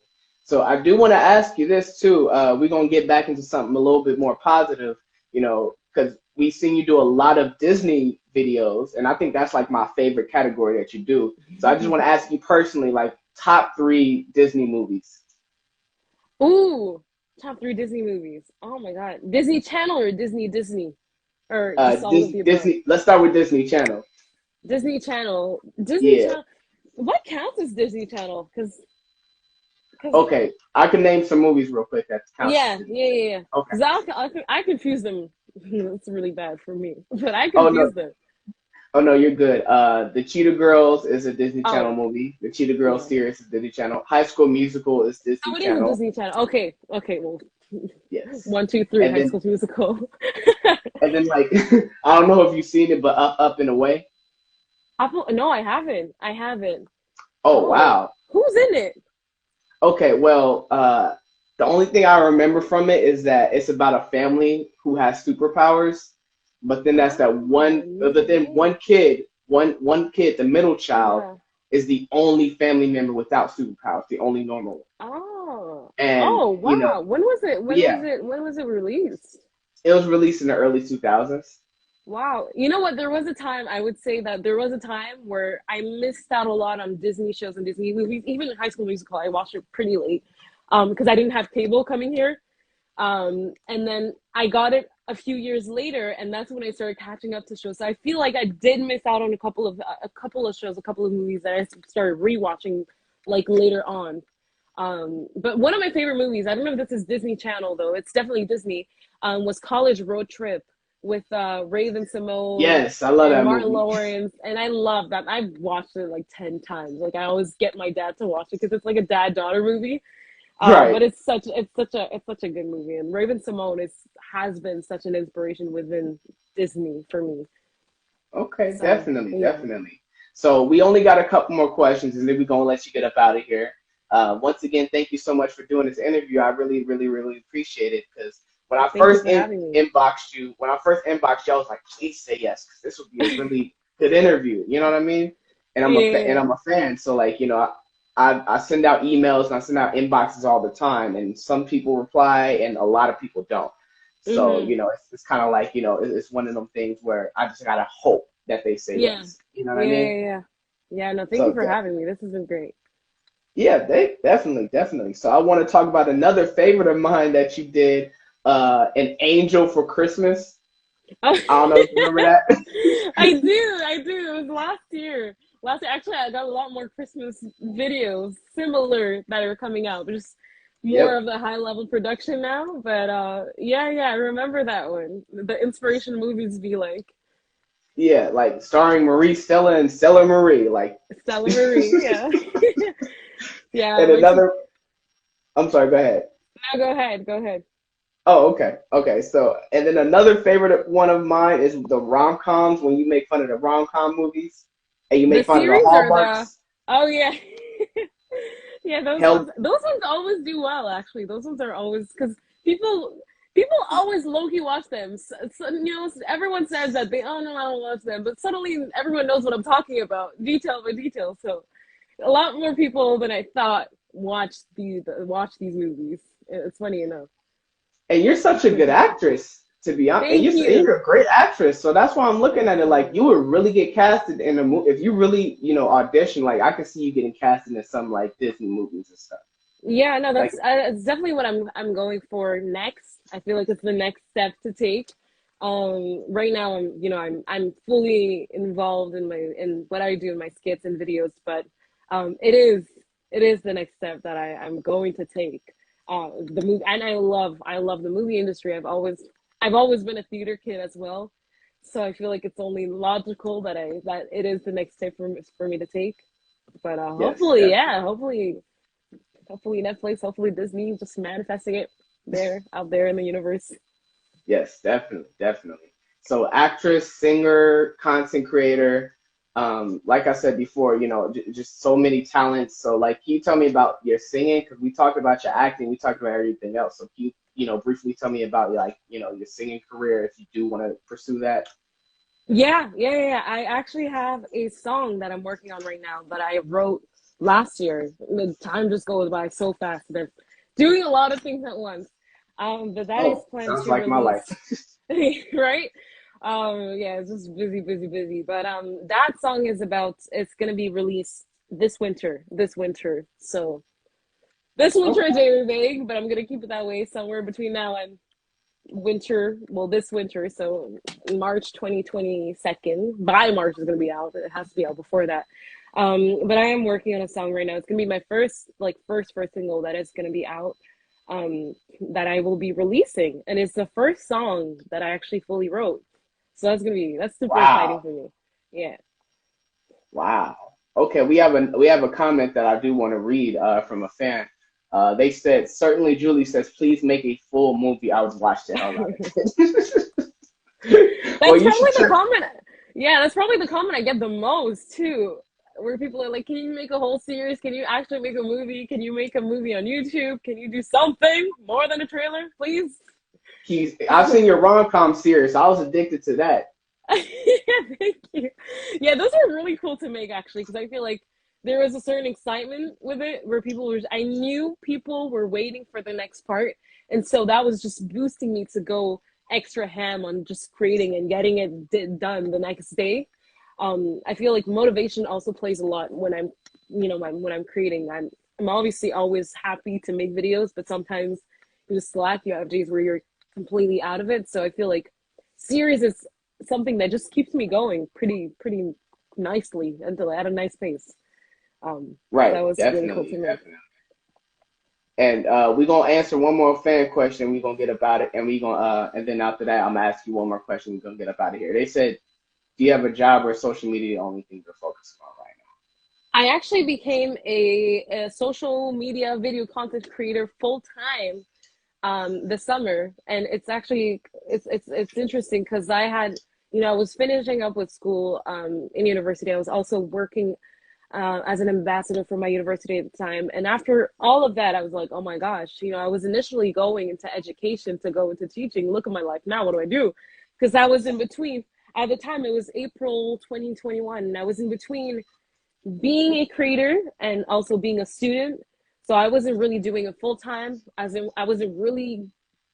So I do want to ask you this too. We're gonna get back into something a little bit more positive, you know, because we've seen you do a lot of Disney videos, and I think that's like my favorite category that you do. So I just want to ask you personally, like top three Disney movies. Ooh, top three Disney movies. Oh my God, Disney Channel or Disney, or just all of the above. Disney. Let's start with Disney Channel. Disney Channel, Disney Yeah. Channel. What counts as Disney Channel? Because Okay, I can name some movies real quick that counts. yeah. Okay. Because I confuse them. It's really bad for me, but I Oh no, confuse them. oh no, you're good. The Cheetah Girls is a Disney Channel Oh movie. The Cheetah Girls yeah. series is Disney Channel. High School Musical is So Disney it is a Channel. Disney Channel. Okay, well, Yes. one, two, three, And High then School Musical. like I don't know if you've seen it, but Up and Away. Apple? No, I haven't. I haven't. Oh Oh, wow. who's in it? Okay, well, the only thing I remember from it is that it's about a family who has superpowers, but then that's that Oh, one. But then no. one kid, the middle child, Yeah. is the only family member without superpowers, the only normal one. Oh. And Oh, you know, wow. When was it? yeah, When was it released? it was released in the early 2000s. Wow. You know what? There was a time, I would say that there was a time where I missed out a lot on Disney shows and Disney movies. Even in High School Musical, I watched it pretty late because I didn't have cable coming here. And then I got it a few years later, and that's when I started catching up to shows. So I feel like I did miss out on a couple of shows, a couple of movies that I started rewatching like later on. But one of my favorite movies, I don't know if this is Disney Channel though, it's definitely Disney, was College Road Trip with Raven Simone Yes, I love and that Martin movie. Lawrence, and I love that. I've watched it like 10 times. Like I always get my dad to watch it because it's like a dad-daughter movie. Right. But it's such a good movie, and Raven Simone has been such an inspiration within Disney for me. Okay, So definitely, yeah, definitely. So we only got a couple more questions, and then we're gonna let you get up out of here. Once again, thank you so much for doing this interview. I really, really, really appreciate it because when I thank you first for having me. inboxed you, I was like, please say yes, because this would be a really good interview. You know what I mean? And Yeah. I'm a fan, so like you know, I send out emails and I send out inboxes all the time, and some people reply and a lot of people don't. So, Mm-hmm. you know, it's kind of like, you know, it's one of them things where I just gotta hope that they say Yeah. yes. You know what I Yeah. mean? Yeah. Yeah. Yeah. No, thank you So, for having me. This has been great. yeah, they definitely, definitely. So I want to talk about another favorite of mine that you did, An Angel for Christmas. I don't know if you remember that. I do. It was last year. Last year, actually, I got a lot more Christmas videos similar that are coming out, but just more Yep. of the high level production now. But yeah, I remember that one. The inspiration movies be like Yeah, like starring Marie Stella and Stella Marie, like. Stella Marie. Yeah, yeah. And another, I'm sorry, go ahead. No, go ahead. Go ahead. Oh, okay. Okay. So, and then another favorite one of mine is the rom-coms when you make fun of the rom-com movies and you The make fun of the series or the? hallmarks. Oh yeah, yeah. Hell, Those ones always do well. Actually, those ones are always because people people always low key watch them. So, you know, everyone says that they, oh no, I don't watch them, but suddenly everyone knows what I'm talking about, detail by detail. So a lot more people than I thought watch these movies. It's funny enough. and you're such a good actress, to be honest. And Thank you. you're a great actress. So that's why I'm looking at it like you would really get casted in a movie if you really, audition. Like I could see you getting casted in some like Disney movies and stuff. Yeah, no, Like, it's definitely what I'm going for next. I feel like it's the next step to take. Right now I'm fully involved in what I do in my skits and videos, but it is the next step that I'm going to take. The movie, and I love the movie industry. I've always been a theater kid as well, so I feel like it's only logical that it is the next step for me to take. But yes, hopefully, definitely. yeah, hopefully Netflix, hopefully Disney, just manifesting it out there in the universe. Yes, definitely, definitely. So actress, singer, content creator, like I said before, just so many talents. So like, can you tell me about your singing? Because we talked about your acting, we talked about everything else. So can you, briefly tell me about like, your singing career if you do want to pursue that? Yeah. I actually have a song that I'm working on right now that I wrote last year. The time just goes by so fast. They're doing a lot of things at once. But that is Oh, planned sounds to like my life. release, right? Yeah, it's just busy, busy, busy. But that song it's gonna be released this winter. This winter. So this winter is Okay. very vague, but I'm gonna keep it that way somewhere between now and winter, well, this winter, so March 2022, by March is going to be out. It has to be out before that. But I am working on a song right now. It's going to be my first single that is going to be out, that I will be releasing, and it's the first song that I actually fully wrote. So that's super exciting Wow. for me. Yeah. Wow. Okay, we have a comment that I do want to read from a fan. They said, certainly Julie says, please make a full movie. I would watch the hell out of it. Well, That's you should probably the check. comment. Yeah, that's probably the comment I get the most too. Where people are like, "Can you make a whole series? Can you actually make a movie? Can you make a movie on YouTube? Can you do something more than a trailer, please?" I've seen your rom-com series. I was addicted to that. Yeah, thank you. Yeah, those are really cool to make actually, because I feel like there was a certain excitement with it where I knew people were waiting for the next part. And so that was just boosting me to go extra ham on just creating and getting it done the next day. I feel like motivation also plays a lot when when I'm creating. I'm obviously always happy to make videos, but sometimes you just slack. You have days where you're completely out of it. So I feel like series is something that just keeps me going pretty nicely until at a nice pace. So Right, that was really cool definitely, to me. definitely. And we're gonna answer one more fan question. We're gonna get about it, and and then after that, I'm gonna ask you one more question. We're gonna get up out of here. They said, "Do you have a job or social media the only thing you're focusing on right I actually became a social media video content creator full time this summer, and it's interesting because I was finishing up with school in university. I was also working as an ambassador for my university at the time. And after all of that, I was like, oh my gosh, I was initially going into education to go into teaching. Look at my life now. What do I do? Because I was in between. At the time, it was April 2021, and I was in between being a creator and also being a student. So I wasn't really doing it full time, as in I wasn't really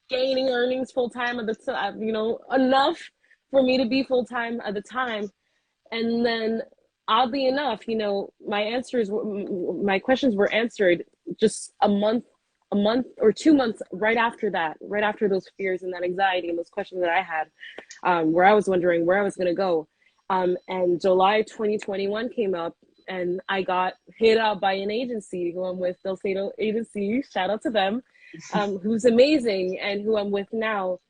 gaining earnings full time at the time, enough for me to be full time at the time. And then oddly enough, my questions were answered just a month or 2 months right after that, right after those fears and that anxiety and those questions that I had, where I was wondering where I was going to go. And July 2021 came up, and I got hit up by an agency who I'm with, Delcedo Agency, shout out to them, who's amazing and who I'm with now.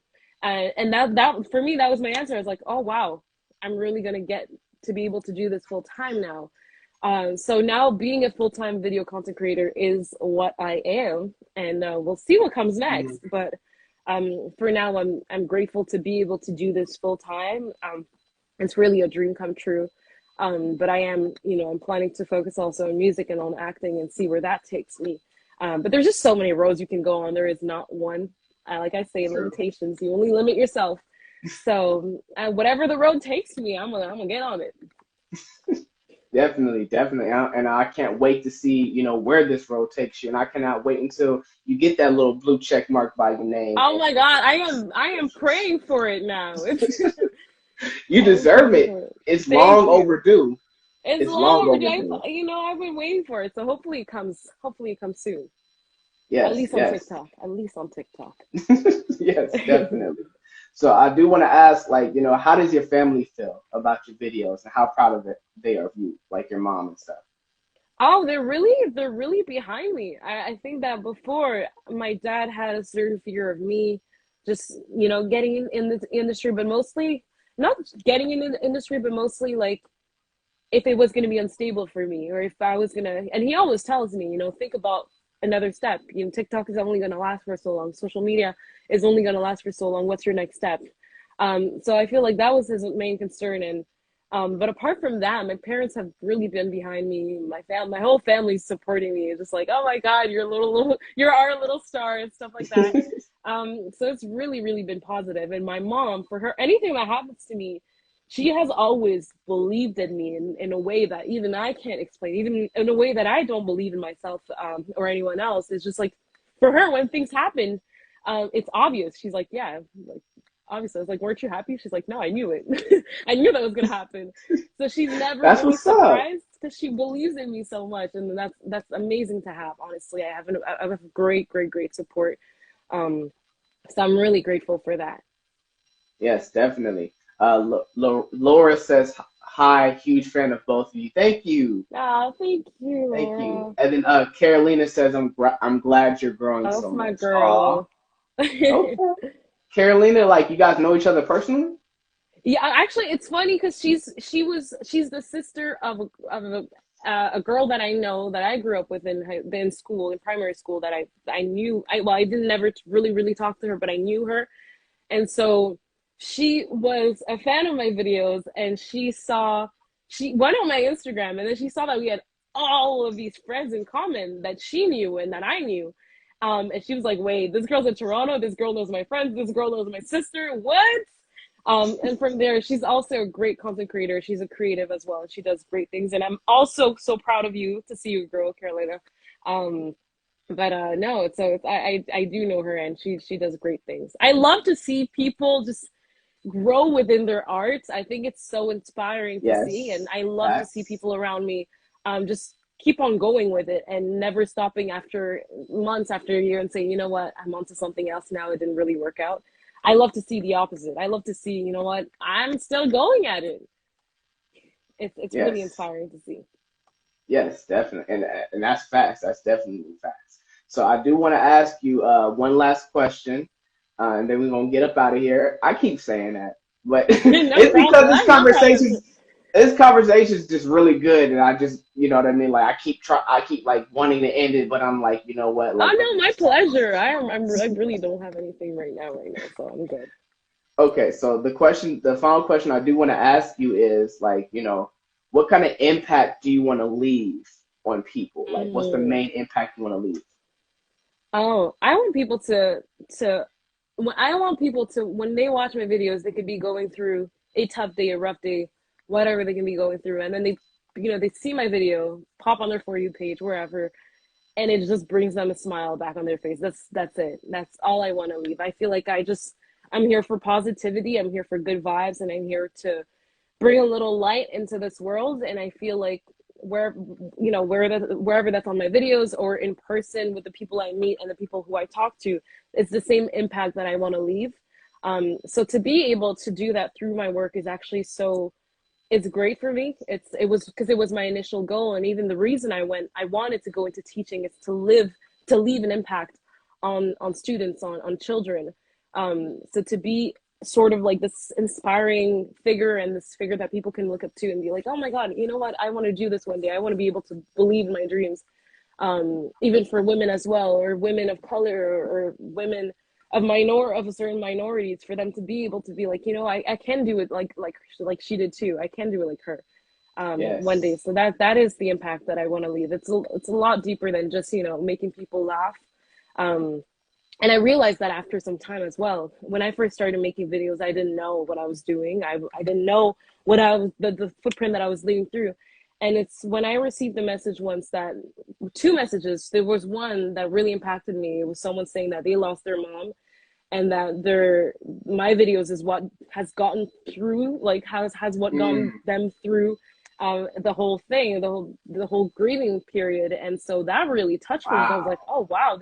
And that for me, that was my answer. I was like, oh, wow, I'm really going to get to be able to do this full time now. So now being a full time video content creator is what I am, and we'll see what comes now? next. But For now, I'm grateful to be able to do this full time. It's really a dream come true. But I am, I'm planning to focus also on music and on acting and see where that takes me. But there's just so many roads you can go on. There is not one. Like I say, limitations. You only limit yourself. So whatever the road takes me, I'm gonna get on it. Definitely. And I can't wait to see, where this road takes you. And I cannot wait until you get that little blue check mark by your name. Oh my God, I am praying for it now. You deserve it. It's long overdue. It's long overdue. I've been waiting for it. So hopefully it comes soon. Yes. At least on TikTok. Yes, definitely. So I do want to ask, how does your family feel about your videos and how proud of it they are of you, like your mom and stuff? Oh, they're really behind me. I think that before my dad had a certain fear of me just, getting in the industry, but mostly not getting in the industry, but mostly like if it was going to be unstable for me or if I was going to, and he always tells me, think about another step. TikTok is only going to last for so long. Social media is only going to last for so long. What's your next step? So I feel like that was his main concern. And but apart from that, my parents have really been behind me. My whole family's supporting me. It's just like, oh my God, you're our little star and stuff like that. So it's really, really been positive. And my mom, for her, anything that happens to me, she has always believed in me in a way that even I can't explain, even in a way that I don't believe in myself or anyone else. It's just like, for her, when things happen, it's obvious. She's like, yeah, like, obviously. I was like, weren't you happy? She's like, no, I knew it. I knew that was going to happen. So she's never really surprised because she believes in me so much. And that's amazing to have, honestly. I have great, great, great support. So I'm really grateful for that. Yes, definitely. Laura says, hi, huge fan of both of you. Thank you. Oh, thank you. Thank you. And then Carolina says, I'm glad you're growing so much. My girl. Okay. Carolina, you guys know each other personally? Yeah, actually, it's funny because she's the sister of a girl that I know that I grew up with in school, in primary school, that I knew. I didn't never really talk to her, but I knew her, and so she was a fan of my videos, and she went on my Instagram, and then she saw that we had all of these friends in common that she knew and that I knew. And she was like, wait, this girl's in Toronto. This girl knows my friends. This girl knows my sister. What? And from there, she's also a great content creator. She's a creative as well. She does great things. And I'm also so proud of you to see you grow, Carolina. I do know her, and she does great things. I love to see people just grow within their arts. I think it's so inspiring to see. And I love to see people around me just keep on going with it and never stopping after months, after a year, and saying, you know what, I'm onto something else now. It didn't really work out. I love to see the opposite. I love to see, you know what, I'm still going at it. It's really inspiring to see. Yes, definitely. And that's fast. That's definitely fast. So I do want to ask you one last question, and then we're going to get up out of here. I keep saying that, but it's because this conversation is just really good, and I just, you know what I mean? I keep wanting to end it, but I'm like, you know what? Oh no, my pleasure. I really don't have anything right now, so I'm good. Okay, so the final question I do want to ask you is what kind of impact do you want to leave on people? What's the main impact you want to leave? Oh, I want people to when they watch my videos, they could be going through a tough day, a rough day, whatever they can be going through, and then they see my video pop on their For You page, wherever, and it just brings them a smile back on their face. That's it. That's all I want to leave. I feel like I'm here for positivity. I'm here for good vibes, and I'm here to bring a little light into this world. And I feel like wherever that's on my videos or in person with the people I meet and the people who I talk to, it's the same impact that I want to leave. So to be able to do that through my work is actually it's great for me. It was because it was my initial goal, and even the reason I wanted to go into teaching is to leave an impact on students, on children. So to be sort of like this inspiring figure and this figure that people can look up to and be like, oh my God, you know what? I want to do this one day. I want to be able to believe in my dreams. Even for women as well, or women of color, or women of a certain minorities, for them to be able to be like, you know, I can do it like she did too. I can do it like her one day. Yes. So that is the impact that I want to leave. It's a lot deeper than just, you know, making people laugh. Um, and I realized that after some time as well. When I first started making videos, I didn't know what I was doing. I didn't know what I was, the footprint that I was leaving through. And it's when I received the message once that, two messages, there was one that really impacted me. It was someone saying that they lost their mom, and that my videos is what has gotten through, like has what gotten them through the whole thing, the whole grieving period. And so that really touched me, because I was Wow. like, oh wow,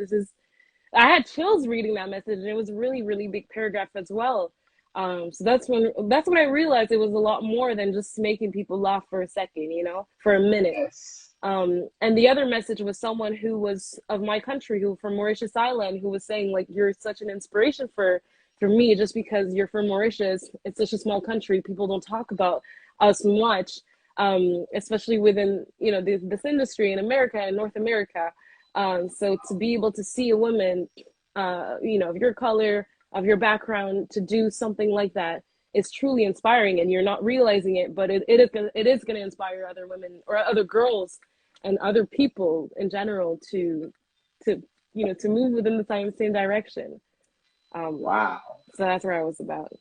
I had chills reading that message, and it was a really, really big paragraph as well. So that's when I realized it was a lot more than just making people laugh for a second, you know, for a minute. Yes. And the other message was someone who was of my country, who from Mauritius Island, who was saying like, you're such an inspiration for me, just because you're from Mauritius. It's such a small country. People don't talk about us much, especially within, you know, this industry in America and North America. So to be able to see a woman, you know, of your color, of your background, to do something like that is truly inspiring, and you're not realizing it, but it is gonna inspire other women or other girls and other people in general to you know, to move within the same direction. Wow. So that's where I was about.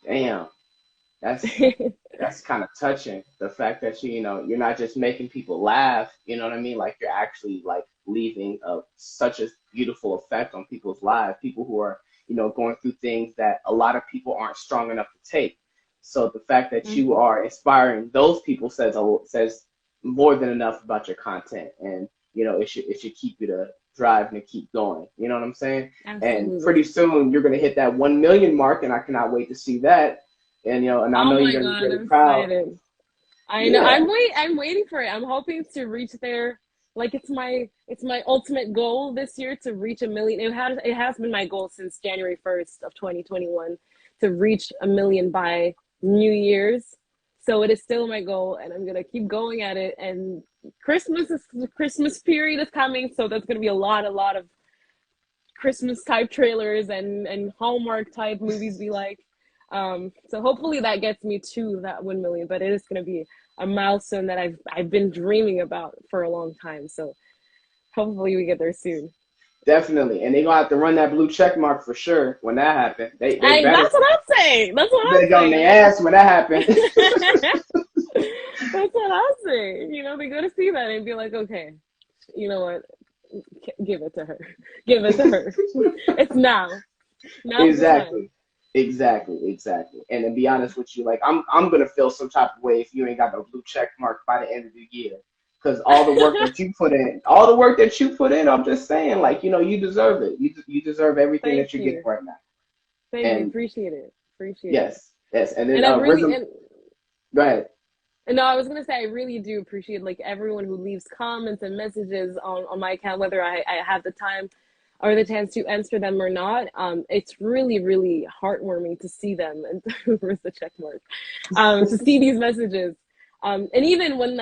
Damn. That's that's kind of touching. The fact that you know, you're not just making people laugh, you know what I mean? Like you're actually like leaving such a beautiful effect on people's lives, people who are, you know, going through things that a lot of people aren't strong enough to take. So the fact that you Mm-hmm. are inspiring those people says more than enough about your content, and you know, it should keep you to drive and to keep going. You know what I'm saying? And Absolutely. pretty soon you're gonna hit that 1 million mark, and I cannot wait to see that. And you know, and I Oh know my you're gonna be God, very I'm proud. excited. I know. Yeah. I'm waiting for it. I'm hoping to reach there. Like it's my ultimate goal this year, to reach a million. It has been my goal since January 1st of 2021, to reach a million by New Year's. So it is still my goal, and I'm gonna keep going at it. And the Christmas period is coming, so that's gonna be a lot of Christmas type trailers and Hallmark type movies we like. So hopefully that gets me to that 1 million, but it is going to be a milestone that I've been dreaming about for a long time. So hopefully we get there soon. Definitely. And they're gonna have to run that blue check mark for sure when that happens. They And better that's what I'm saying. That's what you I'm better get on saying. their ass when that happens. That's what I'm saying. You know, they go to see that and be like, okay, you know what? Give it to her. Give it to her. It's now. Now's the time. Exactly. Exactly. And to be honest with you, like I'm gonna feel some type of way if you ain't got no blue check mark by the end of the year. Because all the work that you put in, I'm just saying, like, you know, you deserve it. You deserve everything Thank that you're getting you. right now. Thank you. And Appreciate it. Appreciate it. yes. And then And I really, Rhythm, go ahead. and no, I was gonna say I really do appreciate like everyone who leaves comments and messages on my account, whether I have the time or the chance to answer them or not. It's really, really heartwarming to see them, and where's the check mark? To see these messages. And even when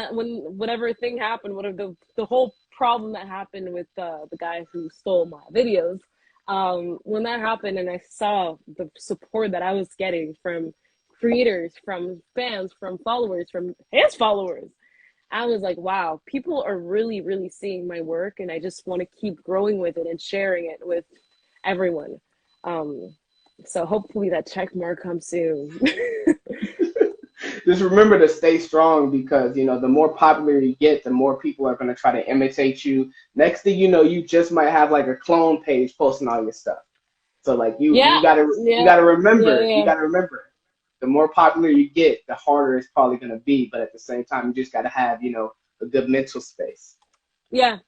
whatever thing happened, whatever the whole problem that happened with the guy who stole my videos, when that happened and I saw the support that I was getting from creators, from fans, from followers, from his followers, I was like, wow, people are really, really seeing my work, and I just want to keep growing with it and sharing it with everyone. Um, so hopefully that check mark comes soon. Just remember to stay strong, because you know the more popular you get, the more people are going to try to imitate you. Next thing you know, you just might have like a clone page posting all your stuff. So like you Yeah, you yeah, gotta yeah, remember, yeah. the more popular you get, the harder it's probably going to be. But at the same time, you just got to have, you know, a good mental space. Yeah,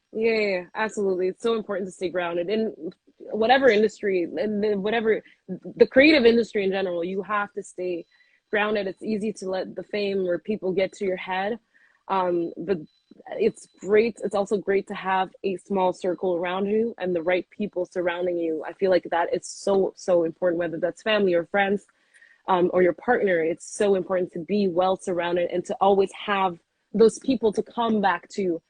absolutely. It's so important to stay grounded in whatever industry, and whatever the creative industry in general. You have to stay grounded. It's easy to let the fame or people get to your head, but it's great. It's also great to have a small circle around you and the right people surrounding you. I feel like that is so important, whether that's family or friends, or your partner. It's so important to be well surrounded and to always have those people to come back to,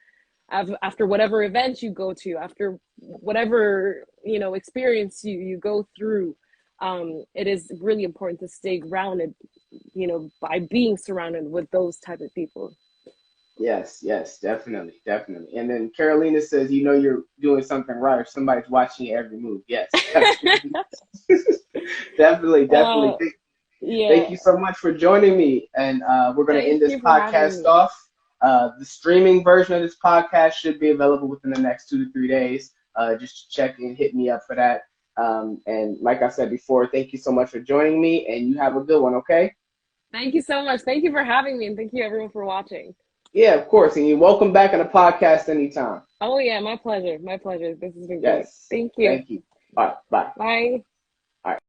after whatever event you go to, after whatever, experience you go through. It is really important to stay grounded, by being surrounded with those type of people. Yes, definitely. And then Carolina says, you're doing something right, or somebody's watching every move. Yes, definitely. Yeah. Thank you so much for joining me. And we're going to end this podcast off. The streaming version of this podcast should be available within the next 2 to 3 days. Just check and hit me up for that. And like I said before, thank you so much for joining me, and you have a good one, okay? Thank you so much. Thank you for having me, and thank you everyone for watching. Yeah, of course. And you're welcome back on the podcast anytime. Oh, yeah, my pleasure. This has been great. Thank you. Thank you. All right, bye. Bye. All right.